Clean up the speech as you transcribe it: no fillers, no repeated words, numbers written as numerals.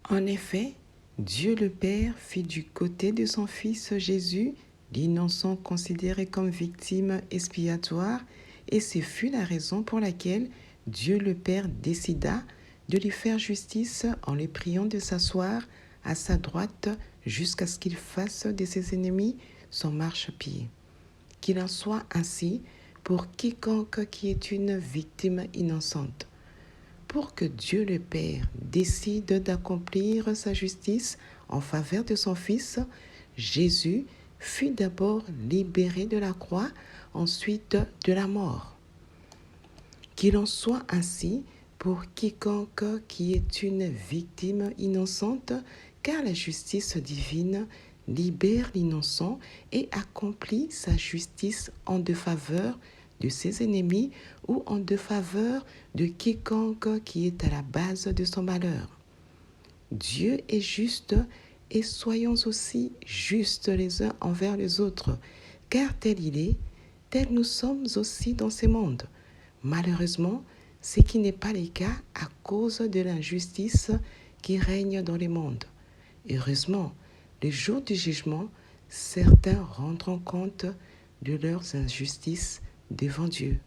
En effet, Dieu le Père fit du côté de son Fils Jésus l'innocent considéré comme victime expiatoire, et ce fut la raison pour laquelle Dieu le Père décida de lui faire justice en le priant de s'asseoir à sa droite jusqu'à ce qu'il fasse de ses ennemis son marchepied. Qu'il en soit ainsi pour quiconque qui est une victime innocente. Pour que Dieu le Père décide d'accomplir sa justice en faveur de son Fils, Jésus fut d'abord libéré de la croix, ensuite de la mort. Qu'il en soit ainsi pour quiconque qui est une victime innocente, car la justice divine libère l'innocent et accomplit sa justice en défaveur de ses ennemis ou en défaveur de quiconque qui est à la base de son malheur. Dieu est juste et soyons aussi justes les uns envers les autres, car tel il est, tel nous sommes aussi dans ce monde. Malheureusement, ce qui n'est pas le cas à cause de l'injustice qui règne dans le monde. Heureusement, le jour du jugement, certains rendront compte de leurs injustices devant Dieu.